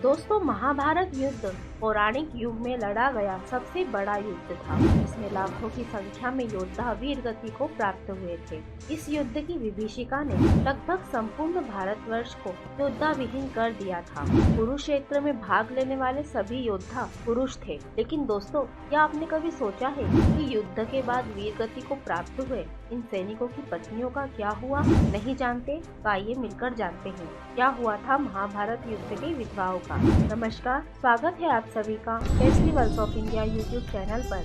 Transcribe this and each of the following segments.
दोस्तों, महाभारत युद्ध पौराणिक युग में लड़ा गया सबसे बड़ा युद्ध था। इसमें लाखों की संख्या में योद्धा वीर गति को प्राप्त हुए थे। इस युद्ध की विभीषिका ने लगभग संपूर्ण भारतवर्ष को योद्धा विहीन कर दिया था। कुरुक्षेत्र में भाग लेने वाले सभी योद्धा पुरुष थे। लेकिन दोस्तों, क्या आपने कभी सोचा है कि युद्ध के बाद वीर गति को प्राप्त हुए इन सैनिकों की पत्नियों का क्या हुआ? नहीं जानते? तो आइए मिलकर जानते हैं क्या हुआ था महाभारत युद्ध की विधवाओं का। नमस्कार, स्वागत है आप सभी का festivals of India YouTube channel पर।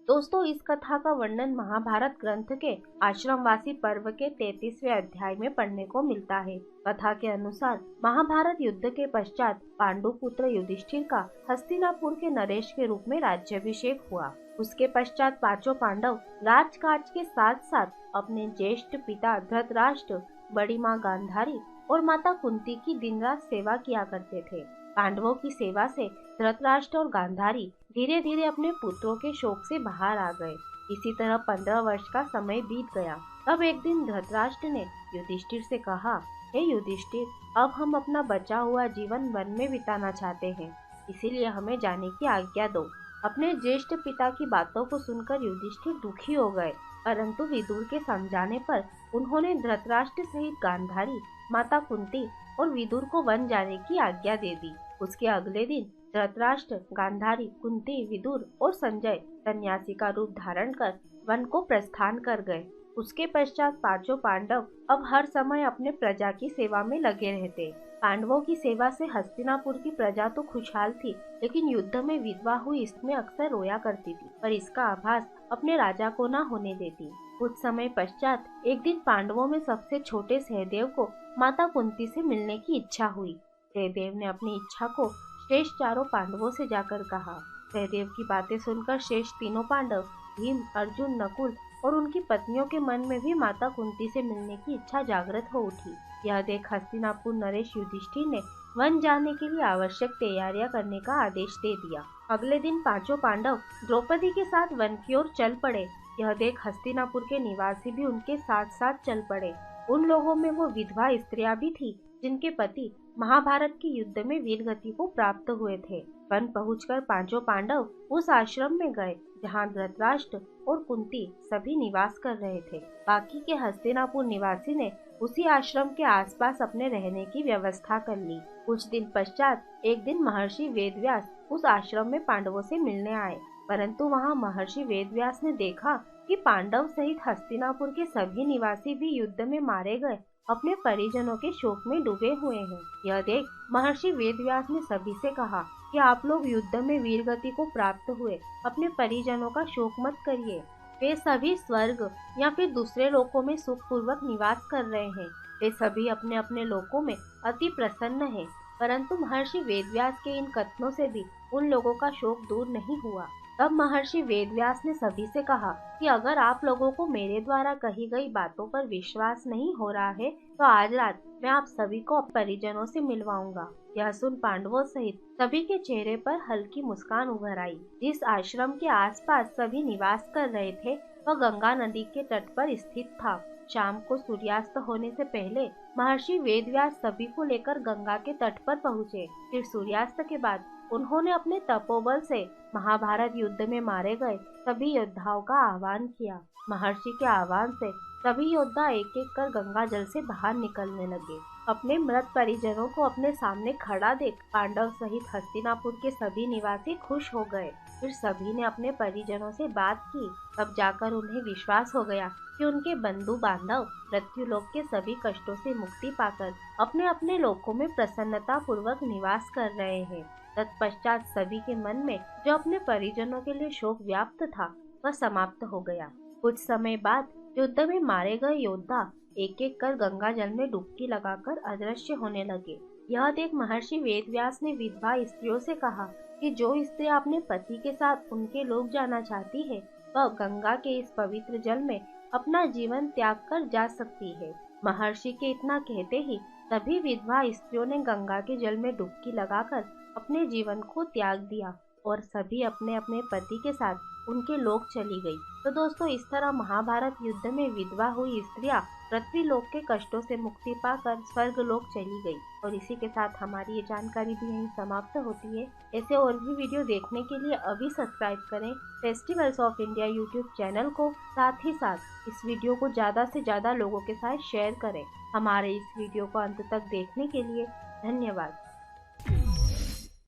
दोस्तों, इस कथा का वर्णन महाभारत ग्रंथ के आश्रमवासी पर्व के 33वें अध्याय में पढ़ने को मिलता है। कथा के अनुसार महाभारत युद्ध के पश्चात पांडु पुत्र युधिष्ठिर का हस्तिनापुर के नरेश के रूप में राज्याभिषेक हुआ। उसके पश्चात पांचों पांडव राजकाज के साथ साथ अपने ज्येष्ठ पिता धृतराष्ट्र, बड़ी माँ गांधारी और माता कुंती की दिन रात सेवा किया करते थे। पांडवों की सेवा से धृतराष्ट्र और गांधारी धीरे धीरे अपने पुत्रों के शोक से बाहर आ गए। इसी तरह 15 वर्ष का समय बीत गया। तब एक दिन धृतराष्ट्र ने युधिष्ठिर से कहा, हे युधिष्ठिर, अब हम अपना बचा हुआ जीवन वन में बिताना चाहते हैं, इसीलिए हमें जाने की आज्ञा दो। अपने ज्येष्ठ पिता की बातों को सुनकर युधिष्ठिर दुखी हो गए, परंतु विदुर के समझाने पर उन्होंने धृतराष्ट्र सहित गांधारी, माता कुंती और विदुर को वन जाने की आज्ञा दे दी। उसके अगले दिन धृतराष्ट्र, गांधारी, कुंती, विदुर और संजय सन्यासी का रूप धारण कर वन को प्रस्थान कर गए। उसके पश्चात पांचों पांडव अब हर समय अपने प्रजा की सेवा में लगे रहते। पांडवों की सेवा से हस्तिनापुर की प्रजा तो खुशहाल थी, लेकिन युद्ध में विधवा हुई इसमें अक्सर रोया करती थी, पर इसका आभास अपने राजा को न होने देती। कुछ समय पश्चात एक दिन पांडवों में सबसे छोटे सहदेव को माता कुंती से मिलने की इच्छा हुई। सहदेव ने अपनी इच्छा को शेष चारों पांडवों से जाकर कहा। सहदेव की बातें सुनकर शेष तीनों पांडव भीम, अर्जुन, नकुल और उनकी पत्नियों के मन में भी माता कुंती से मिलने की इच्छा जागृत हो उठी। यह देख हस्तिनापुर नरेश युधिष्ठिर ने वन जाने के लिए आवश्यक तैयारियां करने का आदेश दे दिया। अगले दिन पांचों पांडव द्रौपदी के साथ वन की ओर चल पड़े। यह देख हस्तिनापुर के निवासी भी उनके साथ साथ चल पड़े। उन लोगों में वो विधवा स्त्रियां भी थी जिनके पति महाभारत के युद्ध में वीर गति को प्राप्त हुए थे। वन पहुंचकर पांचों पांडव उस आश्रम में गए जहां धृतराष्ट्र और कुंती सभी निवास कर रहे थे। बाकी के हस्तिनापुर निवासी ने उसी आश्रम के आसपास अपने रहने की व्यवस्था कर ली। कुछ दिन पश्चात एक दिन महर्षि वेदव्यास उस आश्रम में पांडवों से मिलने आए, परंतु वहां महर्षि वेदव्यास ने देखा कि पांडव सहित हस्तिनापुर के सभी निवासी भी युद्ध में मारे गए अपने परिजनों के शोक में डूबे हुए हैं। यह देख महर्षि वेदव्यास ने सभी से कहा कि आप लोग युद्ध में वीर गति को प्राप्त हुए अपने परिजनों का शोक मत करिए। वे सभी स्वर्ग या फिर दूसरे लोकों में सुखपूर्वक निवास कर रहे हैं। वे सभी अपने अपने लोकों में अति प्रसन्न हैं। परंतु महर्षि वेदव्यास के इन कथनों से भी उन लोगों का शोक दूर नहीं हुआ। तब महर्षि वेदव्यास ने सभी से कहा कि अगर आप लोगों को मेरे द्वारा कही गई बातों पर विश्वास नहीं हो रहा है, तो आज रात मैं आप सभी को परिजनों से मिलवाऊंगा। यह सुन पांडवों सहित सभी के चेहरे पर हल्की मुस्कान उभर आई। जिस आश्रम के आसपास सभी निवास कर रहे थे वह गंगा नदी के तट पर स्थित था। शाम को सूर्यास्त होने से पहले महर्षि वेदव्यास सभी को लेकर गंगा के तट पर पहुँचे। फिर सूर्यास्त के बाद उन्होंने अपने तपोबल से महाभारत युद्ध में मारे गए सभी योद्धाओं का आह्वान किया। महर्षि के आह्वान से सभी योद्धा एक एक कर गंगा जल से बाहर निकलने लगे। अपने मृत परिजनों को अपने सामने खड़ा देख पांडव सहित हस्तिनापुर के सभी निवासी खुश हो गए। फिर सभी ने अपने परिजनों से बात की। तब जाकर उन्हें विश्वास हो गया कि उनके बंधु बांधव मृत्युलोक के सभी कष्टों से मुक्ति पाकर अपने अपने लोकों में प्रसन्नता पूर्वक निवास कर रहे हैं। तत्पश्चात सभी के मन में जो अपने परिजनों के लिए शोक व्याप्त था वह समाप्त हो गया। कुछ समय बाद युद्ध में मारे गए योद्धा एक एक कर गंगा जल में डुबकी लगाकर अदृश्य होने लगे। यह देख महर्षि वेदव्यास ने विधवा स्त्रियों से कहा कि जो स्त्री अपने पति के साथ उनके लोक जाना चाहती है वह गंगा के इस पवित्र जल में अपना जीवन त्याग कर जा सकती है। महर्षि के इतना कहते ही सभी विधवा स्त्रियों ने गंगा के जल में डुबकी लगाकर अपने जीवन को त्याग दिया और सभी अपने अपने पति के साथ उनके लोक चली गई। तो दोस्तों, इस तरह महाभारत युद्ध में विधवा हुई स्त्रियां पृथ्वी लोक के कष्टों से मुक्ति पाकर स्वर्ग लोक चली गई। और इसी के साथ हमारी ये जानकारी भी यहीं समाप्त होती है। ऐसे और भी वीडियो देखने के लिए अभी सब्सक्राइब करें festivals of India YouTube channel को। साथ ही साथ इस वीडियो को ज़्यादा से ज़्यादा लोगों के साथ शेयर करें। हमारे इस वीडियो को अंत तक देखने के लिए धन्यवाद।